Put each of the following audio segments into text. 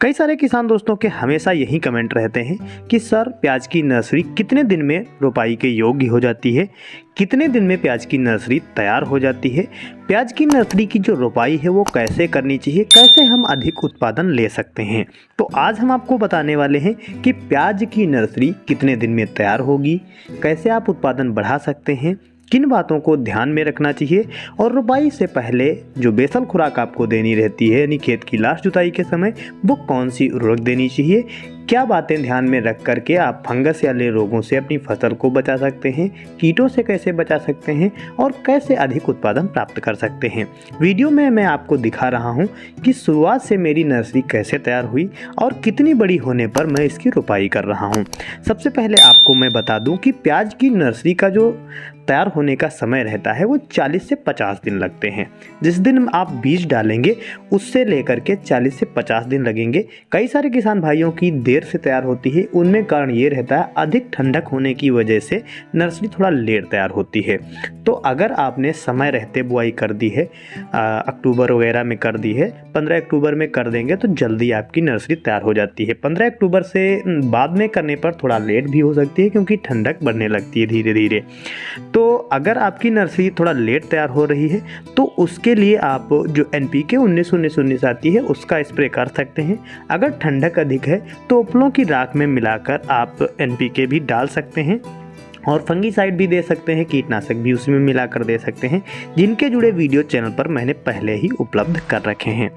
कई सारे किसान दोस्तों के हमेशा यही कमेंट रहते हैं कि सर प्याज की नर्सरी कितने दिन में रोपाई के योग्य हो जाती है, कितने दिन में प्याज की नर्सरी तैयार हो जाती है, प्याज की नर्सरी की जो रोपाई है वो कैसे करनी चाहिए, कैसे हम अधिक उत्पादन ले सकते हैं। तो आज हम आपको बताने वाले हैं कि प्याज की नर्सरी कितने दिन में तैयार होगी, कैसे आप उत्पादन बढ़ा सकते हैं, किन बातों को ध्यान में रखना चाहिए और रोपाई से पहले जो बेसल खुराक आपको देनी रहती है यानी खेत की लास्ट जुताई के समय वो कौन सी उर्वरक देनी चाहिए, क्या बातें ध्यान में रख करके आप फंगस या ले रोगों से अपनी फसल को बचा सकते हैं, कीटों से कैसे बचा सकते हैं और कैसे अधिक उत्पादन प्राप्त कर सकते हैं। वीडियो में मैं आपको दिखा रहा हूं कि शुरुआत से मेरी नर्सरी कैसे तैयार हुई और कितनी बड़ी होने पर मैं इसकी रोपाई कर रहा हूं। सबसे पहले आपको मैं बता दूं कि प्याज की नर्सरी का जो तैयार होने का समय रहता है वो 40 से 50 दिन लगते हैं। जिस दिन आप बीज डालेंगे उससे लेकर के 40 से 50 दिन लगेंगे। कई सारे किसान भाइयों की देर से तैयार होती है, उनमें कारण ये रहता है अधिक ठंडक होने की वजह से नर्सरी थोड़ा लेट तैयार होती है। तो अगर आपने समय रहते बुआई कर दी है, अक्टूबर वगैरह में कर दी है, 15 अक्टूबर में कर देंगे तो जल्दी आपकी नर्सरी तैयार हो जाती है। 15 अक्टूबर से बाद में करने पर थोड़ा लेट भी हो सकती है क्योंकि ठंडक बढ़ने लगती है धीरे धीरे। तो अगर आपकी नर्सरी थोड़ा लेट तैयार हो रही है तो उसके लिए आप जो NPK 19-19-19 आती है उसका स्प्रे कर सकते हैं। अगर ठंडक अधिक है तो उपलों की राख में मिलाकर आप NPK भी डाल सकते हैं और फंगीसाइड भी दे सकते हैं, कीटनाशक भी उसमें मिलाकर दे सकते हैं, जिनके जुड़े वीडियो चैनल पर मैंने पहले ही उपलब्ध कर रखे हैं।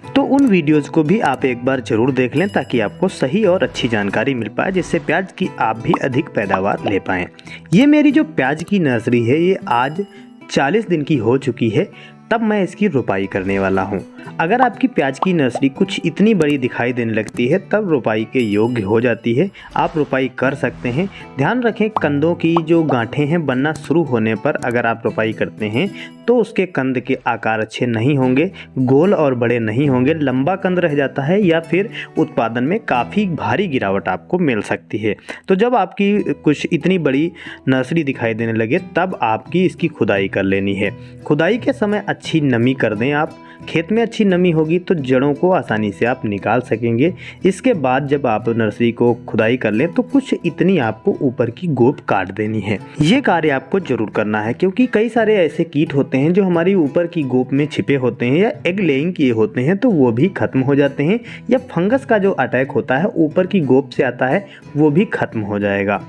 तो उन वीडियोज़ को भी आप एक बार ज़रूर देख लें ताकि आपको सही और अच्छी जानकारी मिल पाए, जिससे प्याज की आप भी अधिक पैदावार ले पाएँ। ये मेरी जो प्याज की नर्सरी है ये आज 40 दिन की हो चुकी है, तब मैं इसकी रोपाई करने वाला हूँ। अगर आपकी प्याज की नर्सरी कुछ इतनी बड़ी दिखाई देने लगती है तब रोपाई के योग्य हो जाती है, आप रोपाई कर सकते हैं। ध्यान रखें कंदों की जो गांठें हैं बनना शुरू होने पर अगर आप रोपाई करते हैं तो उसके कंद के आकार अच्छे नहीं होंगे, गोल और बड़े नहीं होंगे, लंबा कंद रह जाता है या फिर उत्पादन में काफ़ी भारी गिरावट आपको मिल सकती है। तो जब आपकी कुछ इतनी बड़ी नर्सरी दिखाई देने लगे तब आपकी इसकी खुदाई कर लेनी है। खुदाई के समय अच्छी नमी कर दें आप, खेत में अच्छी नमी होगी तो जड़ों को आसानी से आप निकाल सकेंगे। इसके बाद जब आप नर्सरी को खुदाई कर लें तो कुछ इतनी आपको ऊपर की गोप काट देनी है। ये कार्य आपको जरूर करना है क्योंकि कई सारे ऐसे कीट होते हैं जो हमारी ऊपर की गोप में छिपे होते हैं या एग लेइंग किए होते हैं तो वो भी खत्म हो जाते हैं, या फंगस का जो अटैक होता है ऊपर की गोप से आता है वो भी खत्म हो जाएगा।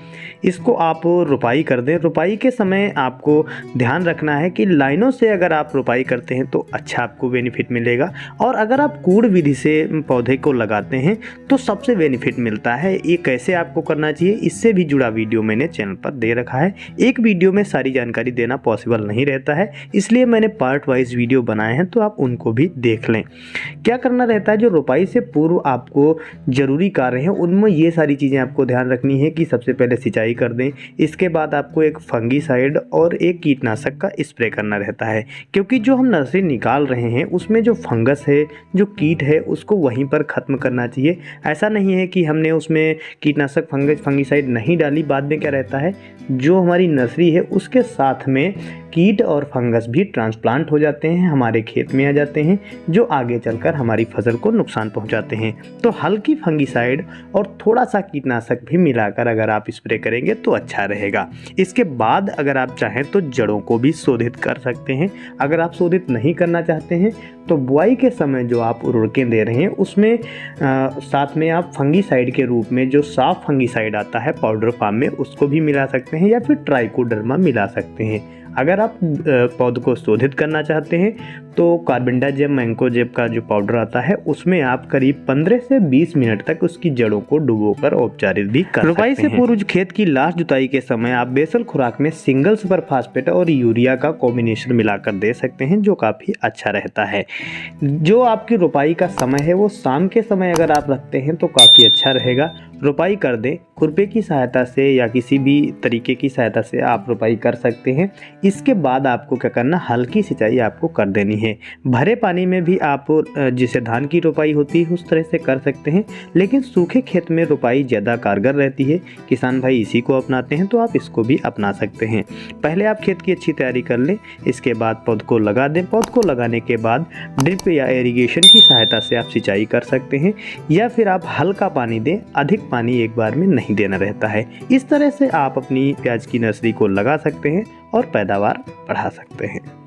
इसको आप रोपाई कर दें। रोपाई के समय आपको ध्यान रखना है कि लाइनों से अगर आप रोपाई करते हैं तो अच्छा आपको बेनिफिट मिलेगा, और अगर आप कूड़ विधि से पौधे को लगाते हैं तो सबसे बेनिफिट मिलता है। ये कैसे आपको करना चाहिए इससे भी जुड़ा वीडियो मैंने चैनल पर दे रखा है। एक वीडियो में सारी जानकारी देना पॉसिबल नहीं रहता है, इसलिए मैंने पार्ट वाइज वीडियो बनाए हैं तो आप उनको भी देख लें। क्या करना रहता है, जो रोपाई से पूर्व आपको जरूरी कार्य हैं उनमें ये सारी चीज़ें आपको ध्यान रखनी है कि सबसे पहले सिंचाई कर दें, इसके बाद आपको एक फंगीसाइड और एक कीटनाशक का स्प्रे करना रहता है क्योंकि जो हम नर्सरी निकाल रहे हैं उसमें जो फंगस है, जो कीट है, उसको वहीं पर ख़त्म करना चाहिए। ऐसा नहीं है कि हमने उसमें कीटनाशक फंगीसाइड नहीं डाली, बाद में क्या रहता है जो हमारी नर्सरी है उसके साथ में कीट और फंगस भी ट्रांसप्लांट हो जाते हैं, हमारे खेत में आ जाते हैं, जो आगे चलकर हमारी फसल को नुकसान पहुंचाते हैं। तो हल्की फंगीसाइड और थोड़ा सा कीटनाशक भी मिलाकर अगर आप स्प्रे करेंगे तो अच्छा रहेगा। इसके बाद अगर आप चाहें तो जड़ों को भी शोधित कर सकते हैं। अगर आप शोधित नहीं करना चाहते हैं तो बुआई के समय जो आप उर्वरकें दे रहे हैं उसमें साथ में आप फंगीसाइड के रूप में जो साफ फंगीसाइड आता है पाउडर फॉर्म में उसको भी मिला सकते हैं या फिर ट्राइकोडर्मा मिला सकते हैं। अगर आप पौध को शोधित करना चाहते हैं तो कार्बेंडाजिम मैंकोजेब का जो पाउडर आता है उसमें आप करीब 15 से 20 मिनट तक उसकी जड़ों को डुबोकर औपचारित भी कर सकते हैं। रोपाई से पूर्व खेत की लास्ट जुताई के समय आप बेसल खुराक में सिंगल सुपर फास्फेट और यूरिया का कॉम्बिनेशन मिलाकर दे सकते हैं जो काफ़ी अच्छा रहता है। जो आपकी रोपाई का समय है वो शाम के समय अगर आप रखते हैं तो काफ़ी अच्छा रहेगा। रोपाई कर दें। खुरपे की सहायता से या किसी भी तरीके की सहायता से आप रोपाई कर सकते हैं। इसके बाद आपको क्या करना, हल्की सिंचाई आपको कर देनी है। भरे पानी में भी आप जिसे धान की रोपाई होती है उस तरह से कर सकते हैं, लेकिन सूखे खेत में रोपाई ज़्यादा कारगर रहती है। किसान भाई इसी को अपनाते हैं तो आप इसको भी अपना सकते हैं। पहले आप खेत की अच्छी तैयारी कर लें, इसके बाद पौध को लगा दें। पौध को लगाने के बाद ड्रिप या इरिगेशन की सहायता से आप सिंचाई कर सकते हैं, या फिर आप हल्का पानी दें, अधिक पानी एक बार में नहीं देना रहता है। इस तरह से आप अपनी प्याज की नर्सरी को लगा सकते हैं और पैदावार बढ़ा सकते हैं।